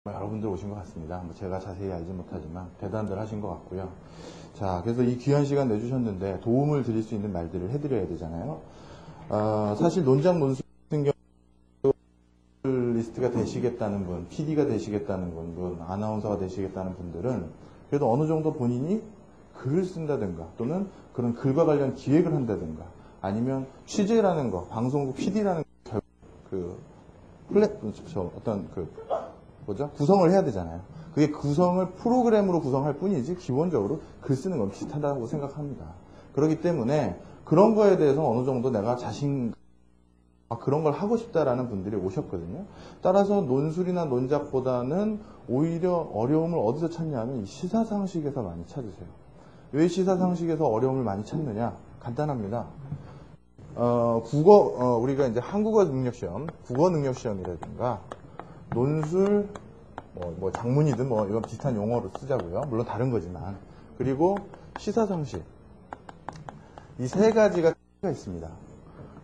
여러분들 오신 것 같습니다. 뭐 제가 자세히 알지 못하지만 대단들 하신 것 같고요. 자, 그래서 이 귀한 시간 내주셨는데 도움을 드릴 수 있는 말들을 해드려야 되잖아요. 사실 논작 논술 같은 경우 리스트가 되시겠다는 분, PD가 되시겠다는 분, 아나운서가 되시겠다는 분들은 그래도 어느 정도 본인이 글을 쓴다든가 또는 그런 글과 관련 기획을 한다든가 아니면 취재라는 거, 방송국 PD라는 구성을 해야 되잖아요. 그게 구성을 프로그램으로 구성할 뿐이지 기본적으로 글 쓰는 건 비슷하다고 생각합니다. 그렇기 때문에 그런 거에 대해서 어느 정도 내가 그런 걸 하고 싶다라는 분들이 오셨거든요. 따라서 논술이나 논작보다는 오히려 어려움을 어디서 찾냐면 시사상식에서 많이 찾으세요. 왜 시사상식에서 어려움을 많이 찾느냐? 간단합니다. 우리가 이제 한국어 능력시험, 국어 능력시험이라든가 논술, 장문이든 이런 비슷한 용어로 쓰자고요. 물론 다른 거지만. 그리고 시사상식. 이 세 가지가 있습니다.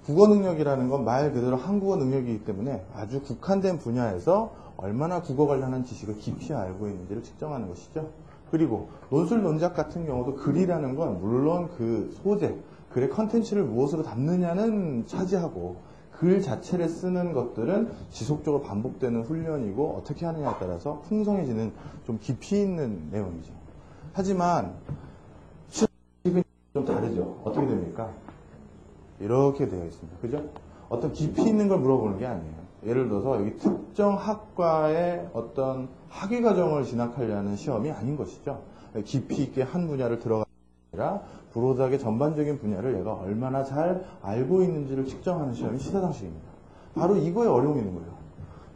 국어 능력이라는 건 말 그대로 한국어 능력이기 때문에 아주 국한된 분야에서 얼마나 국어 관련한 지식을 깊이 알고 있는지를 측정하는 것이죠. 그리고 논술, 논작 같은 경우도 글이라는 건 물론 그 소재, 글의 컨텐츠를 무엇으로 담느냐는 차지하고 글 자체를 쓰는 것들은 지속적으로 반복되는 훈련이고 어떻게 하느냐에 따라서 풍성해지는 좀 깊이 있는 내용이죠. 하지만 시사상식은 좀 다르죠. 어떻게 됩니까? 이렇게 되어 있습니다. 그죠? 어떤 깊이 있는 걸 물어보는 게 아니에요. 예를 들어서 여기 특정 학과의 어떤 학위 과정을 진학하려는 시험이 아닌 것이죠. 깊이 있게 한 분야를 들어가는 게 아니라 브로드하게 전반적인 분야를 얘가 얼마나 잘 알고 있는지를 측정하는 시험이 시사상식입니다. 바로 이거에 어려움이 있는 거예요.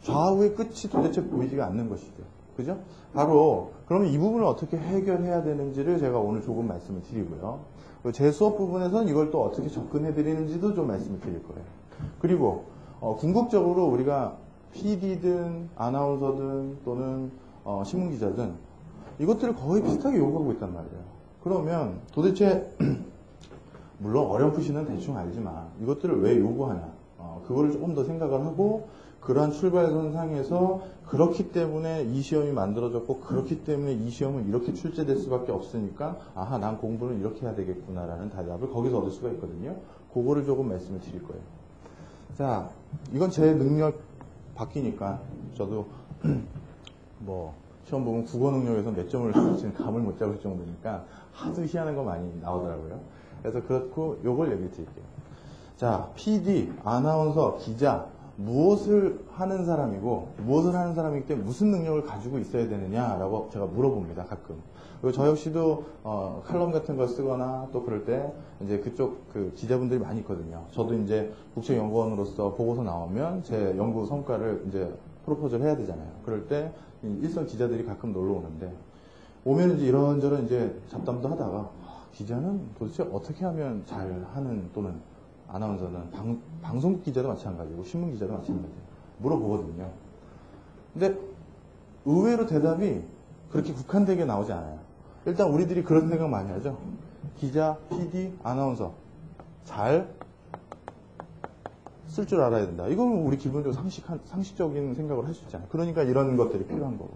좌우의 끝이 도대체 보이지가 않는 것이죠. 그죠? 바로 그러면 이 부분을 어떻게 해결해야 되는지를 제가 오늘 조금 말씀을 드리고요. 제 수업 부분에서는 이걸 또 어떻게 접근해 드리는지도 좀 말씀을 드릴 거예요. 그리고 궁극적으로 우리가 PD든 아나운서든 또는 신문기자든 이것들을 거의 비슷하게 요구하고 있단 말이에요. 그러면 도대체 물론 어렴풋이는 대충 알지만 이것들을 왜 요구하냐, 그거를 조금 더 생각을 하고 그러한 출발선상에서 그렇기 때문에 이 시험이 만들어졌고 그렇기 때문에 이 시험은 이렇게 출제될 수밖에 없으니까 아하, 난 공부는 이렇게 해야 되겠구나라는 대답을 거기서 얻을 수가 있거든요. 그거를 조금 말씀을 드릴 거예요. 자, 이건 제 능력 바뀌니까 저도 시험 보면 국어 능력에서 몇 점을 줄지는 감을 못 잡을 정도니까 하도 희한한 거 많이 나오더라고요. 그래서 그렇고 요걸 얘기 드릴게요. 자, PD, 아나운서, 기자 무엇을 하는 사람이고 무엇을 하는 사람이기 때문에 무슨 능력을 가지고 있어야 되느냐라고 제가 물어봅니다. 가끔. 그리고 저 역시도 칼럼 같은 걸 쓰거나 또 그럴 때 이제 그쪽 기자분들이 많이 있거든요. 저도 이제 국책연구원으로서 보고서 나오면 제 연구 성과를 이제 프로포즈를 해야 되잖아요. 그럴 때 일선 기자들이 가끔 놀러 오는데 오면 이제 이런저런 이제 잡담도 하다가 기자는 도대체 어떻게 하면 잘하는 또는 아나운서는 방송국 기자도 마찬가지고 신문 기자도 마찬가지예요. 물어보거든요. 근데 의외로 대답이 그렇게 국한되게 나오지 않아요. 일단 우리들이 그런 생각 많이 하죠. 기자, PD, 아나운서 잘 쓸 줄 알아야 된다. 이건 우리 기본적으로 상식적인 생각을 할 수 있잖아요. 그러니까 이런 것들이 필요한 거고.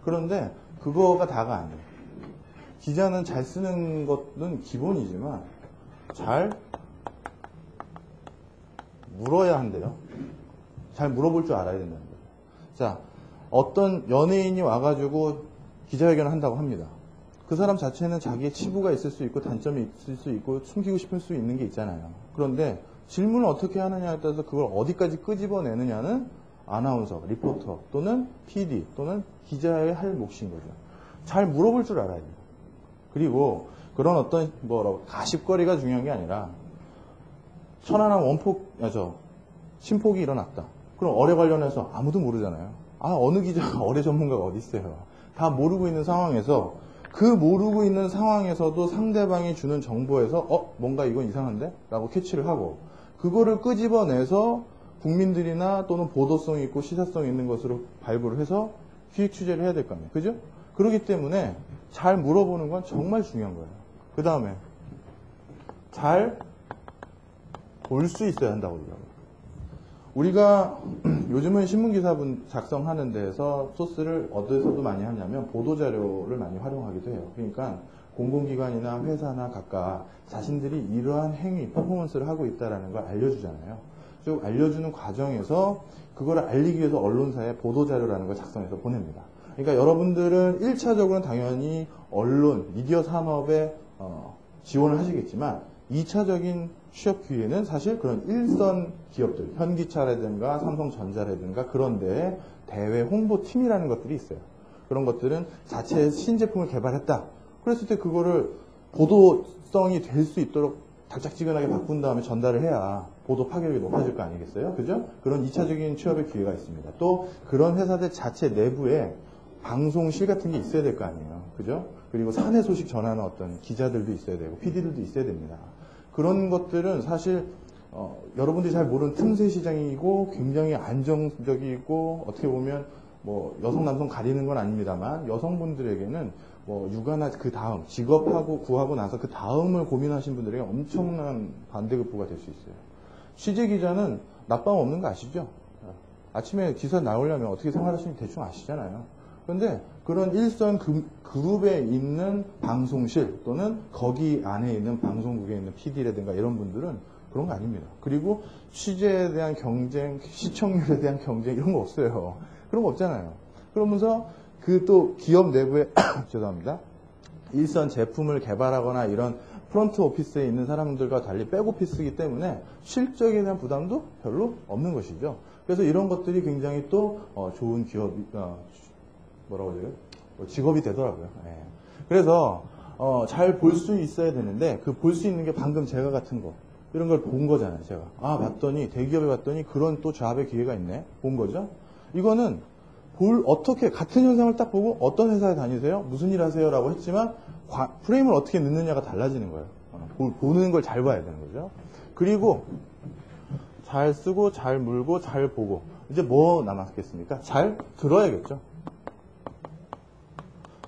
그런데 그거가 다가 아니에요. 기자는 잘 쓰는 것은 기본이지만 잘 물어야 한대요. 잘 물어볼 줄 알아야 된다는 거예요. 자, 어떤 연예인이 와가지고 기자회견을 한다고 합니다. 그 사람 자체는 자기의 치부가 있을 수 있고 단점이 있을 수 있고 숨기고 싶을 수 있는 게 있잖아요. 그런데 질문을 어떻게 하느냐에 따라서 그걸 어디까지 끄집어내느냐는 아나운서, 리포터 또는 PD 또는 기자의 할 몫인 거죠. 잘 물어볼 줄 알아야 돼요. 그리고 그런 어떤 가십거리가 중요한 게 아니라 천안함 침폭이 일어났다. 그럼 어뢰 관련해서 아무도 모르잖아요. 어느 기자가 어뢰 전문가가 어디 있어요. 다 모르고 있는 상황에서 그 모르고 있는 상황에서도 상대방이 주는 정보에서 뭔가 이건 이상한데? 라고 캐치를 하고 그거를 끄집어내서 국민들이나 또는 보도성 있고 시사성 있는 것으로 발굴을 해서 기획 취재를 해야 될 거 아니에요. 그죠? 그렇기 때문에 잘 물어보는 건 정말 중요한 거예요. 그 다음에 잘 볼 수 있어야 한다고 그러더라고요. 우리가 요즘은 신문기사분 작성하는 데에서 소스를 어디서도 많이 하냐면 보도자료를 많이 활용하기도 해요. 그러니까 공공기관이나 회사나 각각 자신들이 이러한 행위, 퍼포먼스를 하고 있다는 걸 알려주잖아요. 쭉 알려주는 과정에서 그거를 알리기 위해서 언론사에 보도자료라는 걸 작성해서 보냅니다. 그러니까 여러분들은 1차적으로는 당연히 언론, 미디어 산업에 지원을 하시겠지만 2차적인 취업 기회는 사실 그런 일선 기업들, 현기차라든가 삼성전자라든가 그런 데에 대외 홍보팀이라는 것들이 있어요. 그런 것들은 자체 신제품을 개발했다. 그랬을 때 그거를 보도성이 될 수 있도록 달짝지근하게 바꾼 다음에 전달을 해야 보도 파괴력이 높아질 거 아니겠어요? 그죠? 그런 2차적인 취업의 기회가 있습니다. 또 그런 회사들 자체 내부에 방송실 같은 게 있어야 될 거 아니에요. 그죠? 그리고 사내 소식 전하는 어떤 기자들도 있어야 되고 PD들도 있어야 됩니다. 그런 것들은 사실 여러분들이 잘 모르는 틈새 시장이고 굉장히 안정적이고 어떻게 보면 뭐 여성 남성 가리는 건 아닙니다만 여성분들에게는 뭐 육아나 그 다음 직업하고 구하고 나서 그 다음을 고민하신 분들에게 엄청난 반대급부가 될 수 있어요. 취재 기자는 낮밤 없는 거 아시죠? 아침에 기사 나오려면 어떻게 생활하시는지 대충 아시잖아요. 그런데 그런 일선 그룹에 있는 방송실 또는 거기 안에 있는 방송국에 있는 PD라든가 이런 분들은 그런 거 아닙니다. 그리고 취재에 대한 경쟁, 시청률에 대한 경쟁 이런 거 없어요. 그런 거 없잖아요. 그러면서 그 또 기업 내부에 죄송합니다. 일선 제품을 개발하거나 이런 프론트 오피스에 있는 사람들과 달리 백오피스이기 때문에 실적에 대한 부담도 별로 없는 것이죠. 그래서 이런 것들이 굉장히 또 좋은 기업, 뭐라고 해야 돼요? 직업이 되더라고요. 예. 그래서 잘 볼 수 있어야 되는데 그 볼 수 있는 게 방금 제가 같은 거 이런 걸 본 거잖아요. 제가 봤더니 대기업에 봤더니 그런 또 잡의 기회가 있네. 본 거죠. 이거는 어떻게 같은 현상을 딱 보고 어떤 회사에 다니세요? 무슨 일 하세요? 라고 했지만 프레임을 어떻게 넣느냐가 달라지는 거예요. 보는 걸 잘 봐야 되는 거죠. 그리고 잘 쓰고 잘 물고 잘 보고 이제 뭐 남았겠습니까? 잘 들어야겠죠.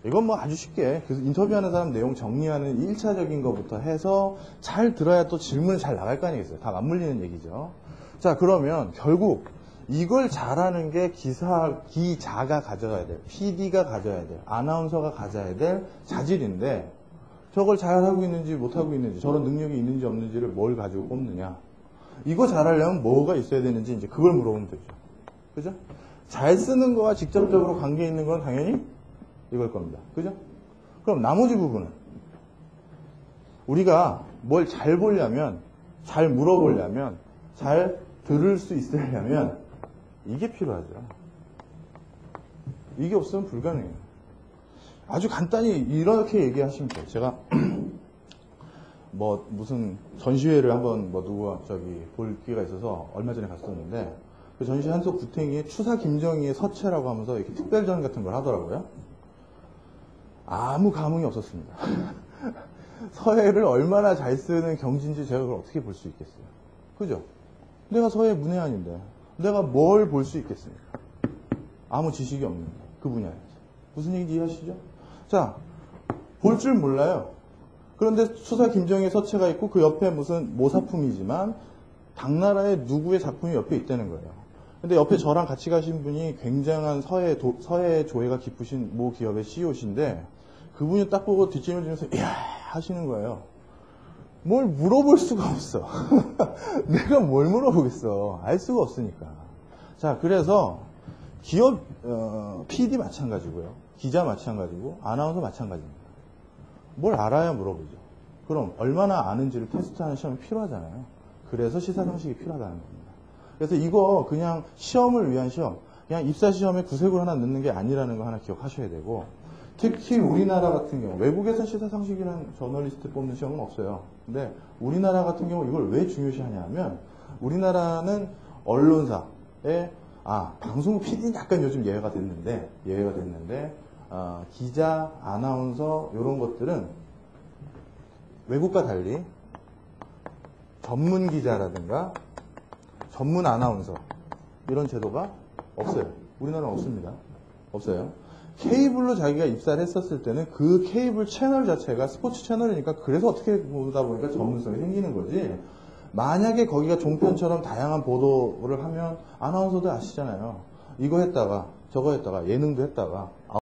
이건 뭐 아주 쉽게 그래서 인터뷰하는 사람 내용 정리하는 1차적인 것부터 해서 잘 들어야 또 질문이 잘 나갈 거 아니겠어요. 다 맞물리는 얘기죠. 자, 그러면 결국 이걸 잘하는 게 기자가 가져가야 될, PD가 가져야 될, 아나운서가 가져야 될 자질인데 저걸 잘하고 있는지 못하고 있는지 저런 능력이 있는지 없는지를 뭘 가지고 뽑느냐. 이거 잘하려면 뭐가 있어야 되는지 이제 그걸 물어보면 되죠. 그죠? 잘 쓰는 거와 직접적으로 관계 있는 건 당연히 이걸 겁니다. 그죠? 그럼 나머지 부분은 우리가 뭘 잘 보려면, 잘 물어보려면, 잘 들을 수 있으려면 이게 필요하죠. 이게 없으면 불가능해요. 아주 간단히 이렇게 얘기하시면 돼요. 제가 뭐 무슨 전시회를 한번 뭐 누구와 볼 기회가 있어서 얼마 전에 갔었는데 그 전시회 한석 구탱이의 추사 김정희의 서체라고 하면서 이렇게 특별전 같은 걸 하더라고요. 아무 감흥이 없었습니다. 서예를 얼마나 잘 쓰는 경지인지 제가 그걸 어떻게 볼 수 있겠어요. 그죠? 내가 서예 문외한인데 내가 뭘 볼 수 있겠습니까? 아무 지식이 없는데 그 분야에서. 무슨 얘기인지 이해하시죠? 자, 볼 줄 몰라요. 그런데 추사 김정희의 서체가 있고 그 옆에 무슨 모사품이지만 당나라의 누구의 작품이 옆에 있다는 거예요. 근데 옆에 저랑 같이 가신 분이 굉장한 서예 조예가 깊으신 모 기업의 CEO신데 그분이 딱 보고 뒷짐을 지면서 이야 하시는 거예요. 뭘 물어볼 수가 없어. 내가 뭘 물어보겠어. 알 수가 없으니까. 자, 그래서 기업 PD 마찬가지고요. 기자 마찬가지고 아나운서 마찬가지입니다. 뭘 알아야 물어보죠. 그럼 얼마나 아는지를 테스트하는 시험이 필요하잖아요. 그래서 시사상식이 필요하다는 겁니다. 그래서 이거 그냥 시험을 위한 시험, 그냥 입사시험에 구색을 하나 넣는 게 아니라는 거 하나 기억하셔야 되고 특히 우리나라 같은 경우 외국에서 시사상식이라는 저널리스트 뽑는 시험은 없어요. 근데 우리나라 같은 경우 이걸 왜 중요시하냐면 우리나라는 언론사에 방송 PD는 약간 요즘 예외가 됐는데 기자, 아나운서 이런 것들은 외국과 달리 전문 기자라든가 전문 아나운서 이런 제도가 없어요. 우리나라는 없습니다. 없어요. 케이블로 자기가 입사를 했었을 때는 그 케이블 채널 자체가 스포츠 채널이니까 그래서 어떻게 보다 보니까 전문성이 생기는 거지 만약에 거기가 종편처럼 다양한 보도를 하면 아나운서들 아시잖아요. 이거 했다가 저거 했다가 예능도 했다가